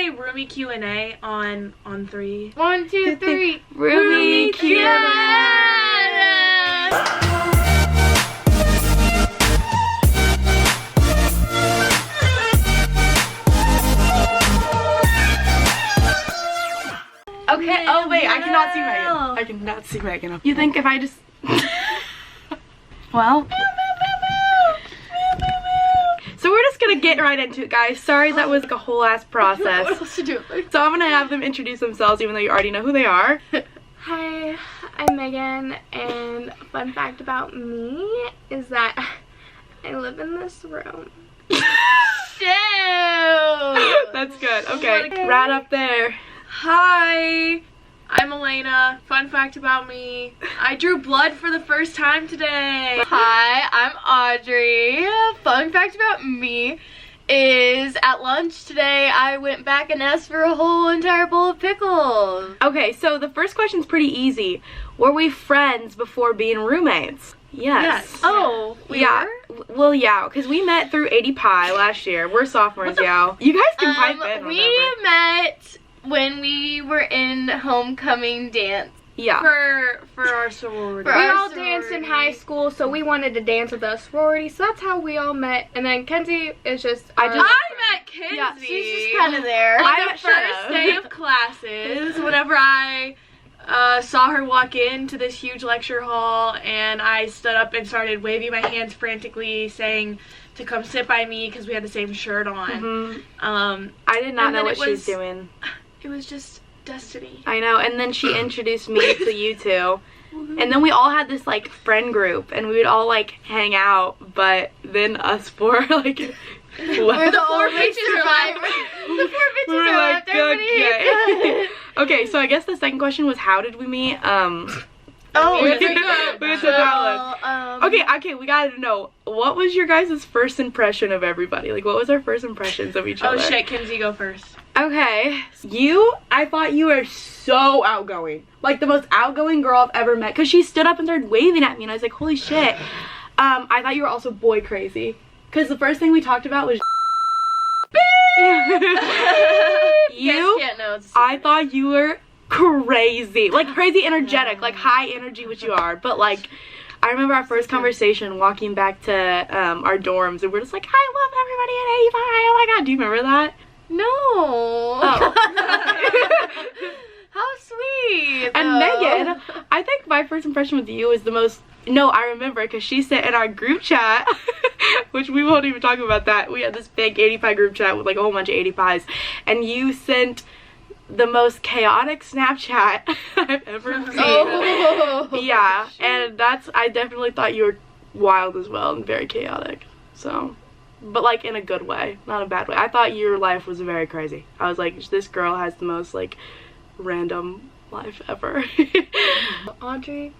say roomie Q&A on 3? 1, 2, 3. Roomie Q&A. Okay, oh wait, I cannot see Megan. I cannot see Megan. You think if I just... Well... So we're just gonna get right into it, guys. Sorry that was like a whole ass process. What else to do? So I'm gonna have them introduce themselves even though you already know who they are. Hi, I'm Megan, and fun fact about me is that I live in this room. That's good. Okay, right up there. Hi, I'm Elena. Fun fact about me, I drew blood for the first time today. Hi, I'm Audrey. Fun fact about me is at lunch today I went back and asked for a whole entire bowl of pickles. Okay, so the first question's pretty easy. Were we friends before being roommates? Yes. Oh, we yeah. were? Well, yeah, because we met through 80 Pi last year. We're sophomores, y'all. You guys can pipe in. We whenever. met when we were in homecoming dance. Yeah. For our sorority. We all danced in high school, so we wanted to dance with the sorority, so that's how we all met. And then Kenzie is just... I met Kenzie. Yeah, She's just kind of there. On the first day of classes, whenever I saw her walk into this huge lecture hall, and I stood up and started waving my hands frantically, saying to come sit by me because we had the same shirt on. I did not know what she was doing. It was just destiny. I know, and then she introduced me to you two. And then we all had this, like, friend group, and we would all, like, hang out, but then us four, like... We're the four bitches survivors. The four bitches we were are like, left. okay. Okay, so I guess the second question was, how did we meet? Oh, we that's did good. that one. Okay, we gotta know, what was your guys' first impression of everybody? Like, what was our first impressions of each other? Oh shit, Kenzie, go first. Okay, I thought you were so outgoing. Like, the most outgoing girl I've ever met. Because she stood up and started waving at me, and I was like, holy shit. I thought you were also boy crazy. Because the first thing we talked about was you, can't know. I thought you were crazy. Like, crazy energetic. Like, high energy, which you are. But, like, I remember our first conversation walking back to our dorms, and we're just like, I love everybody at 85. Oh my god, do you remember that? No. Oh. How sweet. And though. Megan, I think my first impression with you is the most... No, I remember, because she sent in our group chat, which we won't even talk about that. We had this big 85 group chat with, like, a whole bunch of 85s. And you sent the most chaotic Snapchat I've ever seen. Oh. Yeah, and I definitely thought you were wild as well and very chaotic. So... But, like, in a good way, not a bad way. I thought your life was very crazy. I was like, this girl has the most, like, random life ever. Audrey,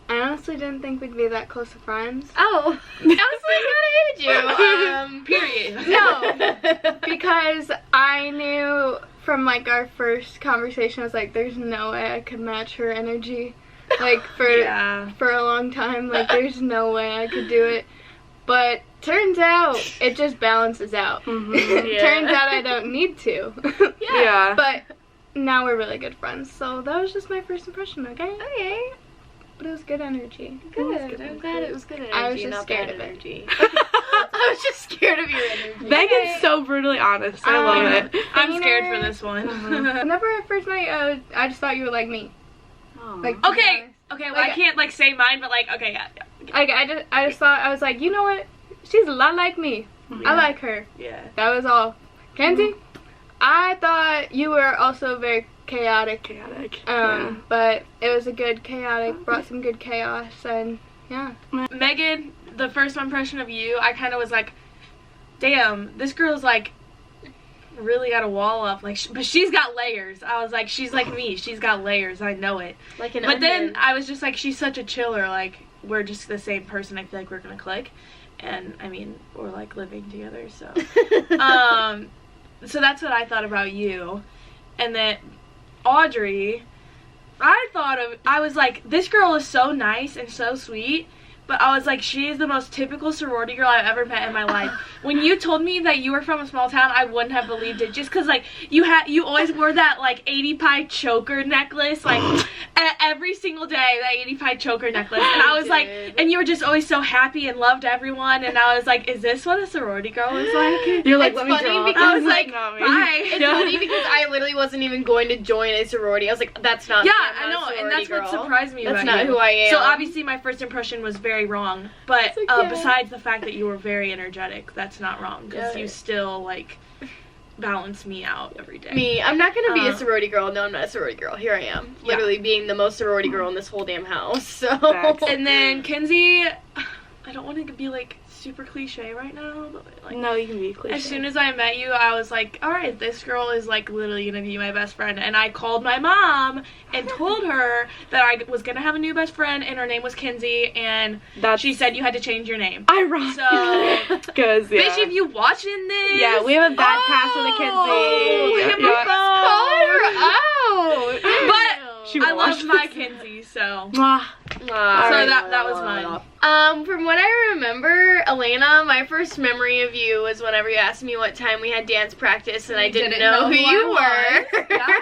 I honestly didn't think we'd be that close to friends. Oh. I was like, how did you? Period. No, because I knew from, like, our first conversation, I was like, there's no way I could match her energy. Like, for a long time, like, there's no way I could do it. But turns out it just balances out. Turns out I don't need to. Yeah. But now we're really good friends. So that was just my first impression, okay? Okay. But it was good energy. Good. I'm glad it was good energy. I was just not scared bad of it. energy. I was just scared of your energy. Megan's so brutally honest. I love it. I'm scared for this one. Whenever I first met you, I just thought you were like me. Like, Okay, well, I can't, like, say mine, but, like, okay, yeah. I just thought, I was like, you know what? She's a lot like me. I like her. Yeah. That was all. Kenzie, I thought you were also very chaotic. But it was a good chaotic, brought some good chaos, and yeah. Megan, the first impression of you, I kind of was like, damn, this girl's, like, really got a wall up, like, but she's got layers. I was like, she's like me, she's got layers, I know it. Like an But onion. then I was just like, she's such a chiller, like, we're just the same person, I feel like we're gonna click. And, I mean, we're, like, living together, so. So that's what I thought about you. And then Audrey, I was like, this girl is so nice and so sweet, but I was like, she is the most typical sorority girl I've ever met in my life. When you told me that you were from a small town, I wouldn't have believed it, just because, like, you always wore that, like, 80 pie choker necklace, like, every single day, that 80 pie choker necklace, and I was like, and you were just always so happy and loved everyone, and I was like, is this what a sorority girl is like? You're like, It's let me funny draw. because, I was like, like, bye. It's funny because I literally wasn't even going to join a sorority. I was like, that's not Yeah, me. I'm I not a know, and sorority that's what girl. surprised me That's about not you. who I am. So obviously my first impression was very wrong, but It's okay. besides the fact that you were very energetic, that's not wrong, because Yeah. you still, like, balance me out every day. Me, I'm not gonna be a sorority girl. No, I'm not a sorority girl. Here I am, literally being the most sorority girl in this whole damn house. So, Facts. And then Kenzie, I don't want to be, like, super cliche right now, but, like, No, you can be cliche. as soon as I met you, I was like, alright, this girl is, like, literally gonna be my best friend. And I called my mom and told her that I was gonna have a new best friend, and her name was Kenzie, and she said you had to change your name. ironic. So, Because, yeah. bitch, if you watching this... Yeah, we have a bad pass with a Kenzie. hit Yeah. call her out. But She I watched. love my Kenzie, so... Mwah. So that was mine. From what I remember, Elena, my first memory of you was whenever you asked me what time we had dance practice, and I didn't know who you were. Yeah.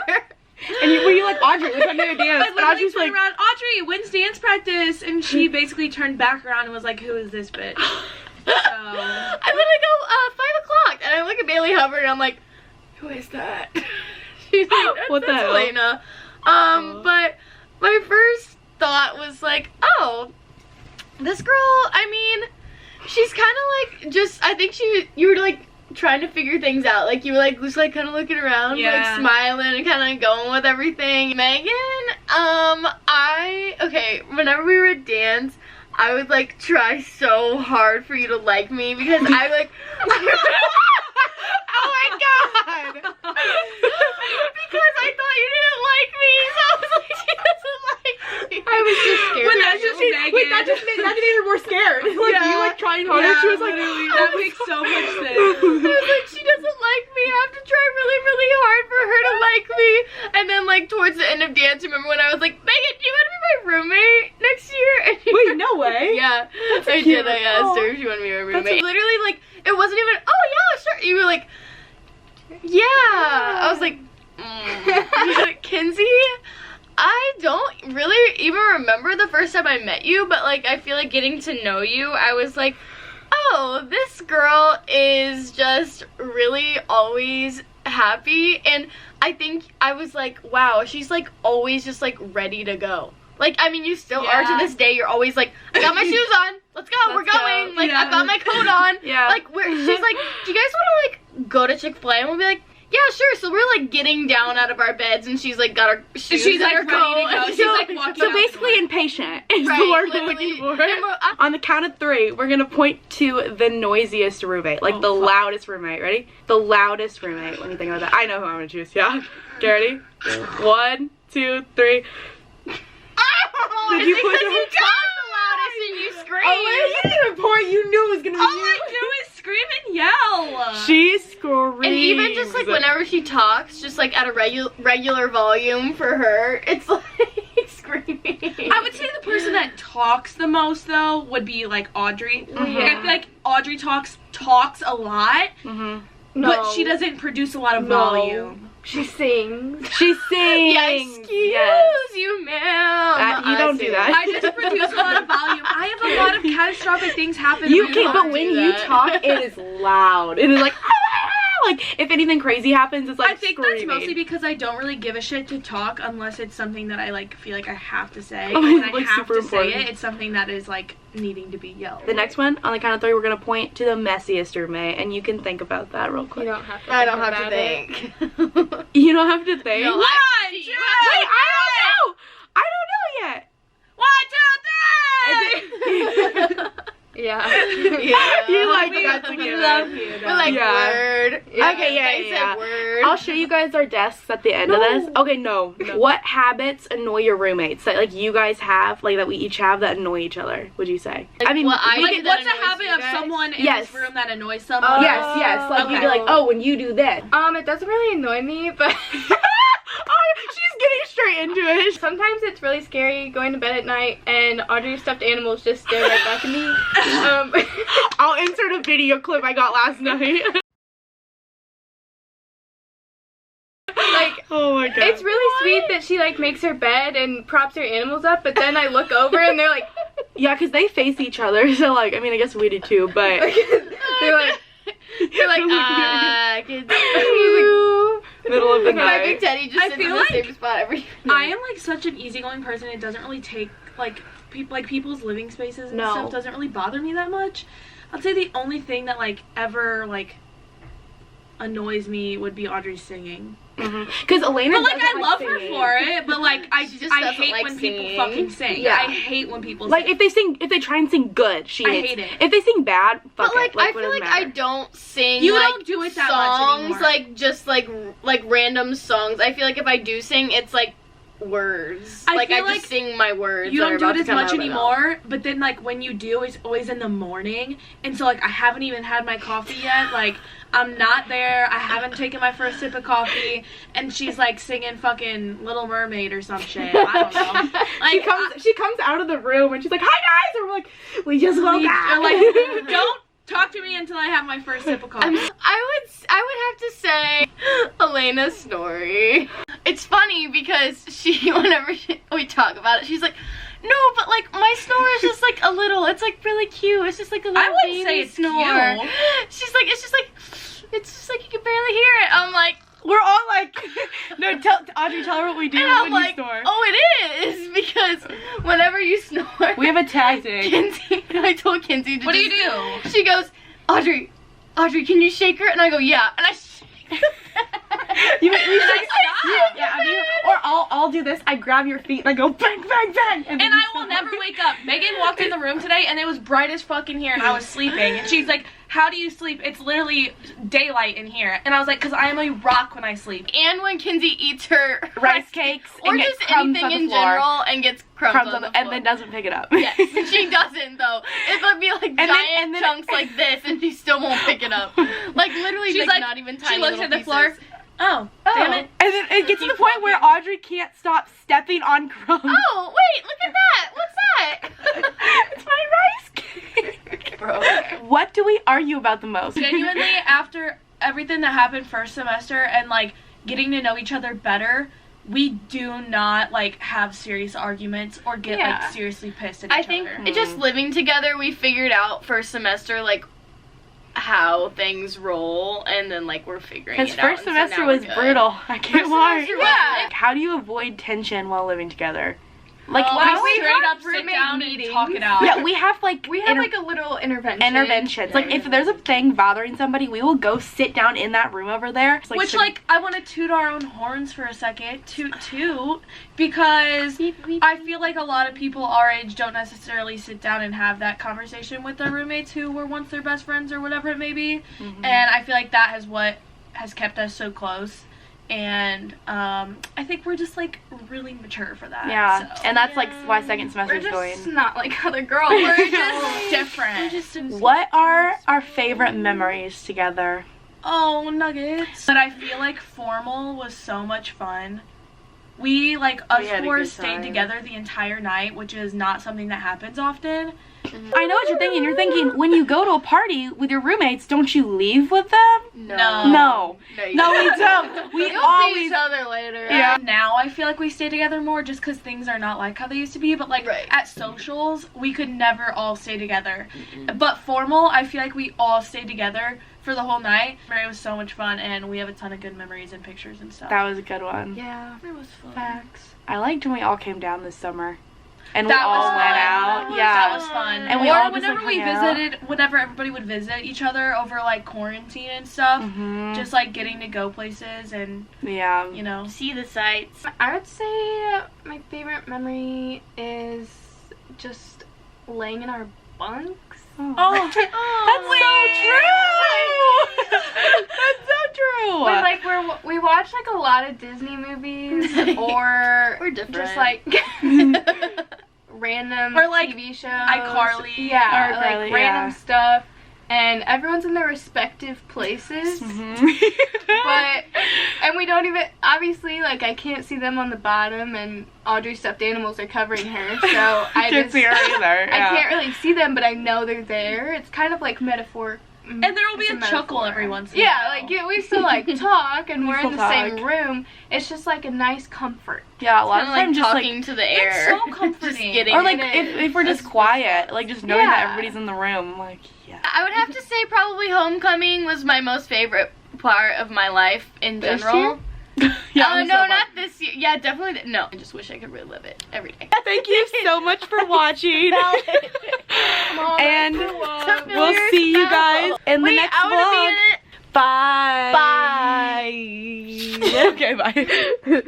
And were you like, Audrey, what's under your dance? I And literally Audrey's turned like, around, Audrey, when's dance practice? And she basically turned back around and was like, who is this bitch? So... I literally go, 5 o'clock, and I look at Bailey Hubbard, and I'm like, who is that? She's like, What the that's hell? Elena. But my first thought was like, oh, this girl, I mean, she's kind of like, just, I think you were like trying to figure things out. Like, you were like, just like kind of looking around, like smiling and kind of going with everything. Megan, whenever we would dance, I would like try so hard for you to like me because I like, oh my god! because I thought you didn't like me, so I was like, she doesn't like me. I was just scared. When of that's you. just Megan. Wait, that just made it even more scared. Like, you like trying harder. Yeah, She was like, literally, that makes so much sense. I was like, she doesn't like me. I have to try really, really hard for her to like me. And then, like, towards the end of dance, remember when I was like, Megan, do you want to be my roommate next year? And she wait, no way. Yeah, I cute. did. I asked her if she wanted to be my roommate. Literally, like, it wasn't even, oh, yeah, sure. You were like, yeah. I was like, Kenzie, I don't really even remember the first time I met you, but, like, I feel like getting to know you, I was like, oh, this girl is just really always happy. And I think I was like, wow, she's, like, always just, like, ready to go. Like, I mean, you still are to this day. You're always like, I got my shoes on. Let's go. We're going. Like, I've got my coat on. Yeah. Like, she's like, do you guys want to, like, go to Chick-fil-A? And we'll be like, yeah, sure. So we're, like, getting down out of our beds, and she's, like, got her shoes She's, and like, her ready coat. to go. And She's, she's, like, walking So out basically the door. impatient is Right, the word we're literally. looking for. And On the count of 3, we're gonna point to the noisiest roommate, like the loudest roommate. Ready? The loudest roommate. When you think about that, I know who I'm gonna choose. Yeah. Get ready? 1, 2, 3. Did you put you talk the loudest and you scream? Oh, you didn't even point. You knew it was gonna be All I do is scream and yell. She screams. And even just like whenever she talks, just like at a regular volume for her, it's like screaming. I would say the person that talks the most though would be like Audrey. Mm-hmm. Like, I feel like Audrey talks a lot, but she doesn't produce a lot of volume. She sings. She sings. Yeah, excuse you, ma'am. You don't do that. I just produce a lot of volume. I have a lot of catastrophic things happen. You when can, talk. but when you talk, it is loud. It is like, like if anything crazy happens, it's like I think screaming. that's mostly because I don't really give a shit to talk unless it's something that I like feel like I have to say. Oh, And when I like, have super to say important. it, it's something that is like needing to be yelled. The next one, on the count of 3, we're gonna point to the messiest roommate, and you can think about that real quick. You don't have to. I don't have about to it. think. You don't have to think. No, One, two, Wait, I don't know. I don't know yet. 1, 2, 3. Yeah. Yeah. You like We got to get love it. you. We're like Yeah. word. Okay, yeah, I said word. I'll show you guys our desks at the end of this. Okay, no. What habits annoy your roommates that like you guys have, like that we each have that annoy each other? Would you say? Like, I mean, what I we do could- that What's a annoys habit you of guys? someone in Yes. this room that annoys someone? yes. Like you'd be like, Okay. oh, when you do this. It doesn't really annoy me, but Oh, she's getting straight into it. Sometimes it's really scary going to bed at night and Audrey's stuffed animals just stare right back at me. I'll insert a video clip I got last night. Like, oh my god. it's really sweet that she like makes her bed and props her animals up, but then I look over and they're like, yeah, because they face each other, so like, I mean, I guess we do too, but they're like, middle of the My night. Big Teddy just sits in the same spot every I am like such an easygoing person. It doesn't really take like people's living spaces and stuff doesn't really bother me that much. I'd say the only thing that like ever like annoys me would be Audrey singing. Because Elena, but like I love singing. her for it, but like I hate like when singing. people fucking sing. Yeah. I hate when people like sing. if they try and sing good, she I hates hate it. If they sing bad, fuck But like it. I what feel does it like I matter? don't sing You like don't do it that songs much anymore. like just like random songs. I feel like if I do sing, it's like words. I like feel I like just sing my words. You that are don't do about it to as come much out of my mouth. anymore, but then like when you do, it's always in the morning, and so like I haven't even had my coffee yet. Like I'm not there. I haven't taken my first sip of coffee, and she's like singing fucking Little Mermaid or some shit. I don't know. Like she comes out of the room and she's like, "Hi guys," and we're like, "We just woke up." or like don't talk to me until I have my first sip of coffee. I would have to say Elena's story. It's funny because whenever we talk about it, she's like, no, but like my snore is just like a little. It's like really cute. It's just like a little I wouldn't baby say it's snore. cute. She's like, it's just like you can barely hear it. I'm like, We're all like, no, Audrey, tell her what we do and when I'm you like, snore. oh, it is because whenever you snore, We have a tactic. Kenzie. I told Kenzie to What do you just- do? She goes, Audrey, can you shake her? And I go, yeah. And I shake You or I'll do this. I grab your feet and I go bang, bang, bang. And I will never wake up. Megan walked in the room today and it was bright as fuck in here and I was sleeping. And she's like, how do you sleep? It's literally daylight in here. And I was like, because I am a rock when I sleep. And when Kenzie eats her rice cakes or and gets just crumbs anything on the in floor. general and gets crumbs on the floor. and then doesn't pick it up. Yes, she doesn't though. It would be like giant chunks like this and she still won't pick it up. Like literally She's like not even tiny. She looks little at the pieces. floor. Oh, damn it. And then it gets to the point where Audrey can't stop stepping on crumbs. Oh, wait, look at that. What's that? It's my rice cake. Bro. What do we argue about the most? Genuinely, after everything that happened first semester and like getting to know each other better, we do not like have serious arguments or get like seriously pissed at each I think other. just living together, we figured out first semester like how things roll, and then like we're figuring it out. Because first and so semester now we're was good. brutal. I can't lie. semester was like- How do you avoid tension while living together? Like, we straight have up sit roommate down meetings. and talk it out. yeah, we have like we have like a little intervention. interventions. Like if there's a thing bothering somebody, we will go sit down in that room over there. It's Which, like, I want to toot our own horns for a second. Toot, toot. Because I feel like a lot of people our age don't necessarily sit down and have that conversation with their roommates who were once their best friends or whatever it may be. Mm-hmm. And I feel like that is what has kept us so close. And I think we're just, like, really mature for that. yeah, So. and that's like why second semester We're is just going. not like other girls. We're just different. What are our favorite memories together? Oh, nuggets. But I feel like formal was so much fun. We, like, us had a four good stayed time. together the entire night, which is not something that happens often. I know what you're thinking. You're thinking when you go to a party with your roommates, don't you leave with them? No. No, you no, we don't. We You'll see always. each other later. Yeah. Now I feel like we stay together more just because things are not like how they used to be. But, like, Right. at socials, we could never all stay together. But formal, I feel like we all stayed together for the whole night. It was so much fun, and we have a ton of good memories and pictures and stuff. That was a good one. Yeah. it was fun. Facts. I liked when we all came down this summer, and That we all was went fun. out. Yeah, That was fun. And we or all just, whenever like, we hung out. visited, whenever everybody would visit each other over like quarantine and stuff, Mhm. just like getting to go places and Yeah. you know. See the sights. I would say my favorite memory is just laying in our bunks. Oh, that's so true. That's so true. When like we watch like a lot of Disney movies or We're different. just like random Or, like, TV shows. iCarly. Yeah, like iCarly, random yeah. stuff. And everyone's in their respective places. Mhm. But and we don't even obviously, like, I can't see them on the bottom, and Audrey's stuffed animals are covering her, so I Can't see her either. I can't really see them, but I know they're there. It's kind of like metaphor. And there will be a chuckle every once in a Yeah, while. like, yeah, we still, like, talk, and we're in the same talk. room. It's just, like, a nice comfort. Yeah, a lot of Kinda like times just talking like, to the air. It's so comforting. Just getting or like It if we're just quiet, like just knowing that everybody's in the room, like yeah. I would have to say probably homecoming was my most favorite part of my life in This general. Yeah, No, not this year. Yeah, definitely. No, I just wish I could relive it every day. Thank you so much for watching. And we'll see you guys in the next I wanna be vlog. in it. Bye. Bye. Okay, bye.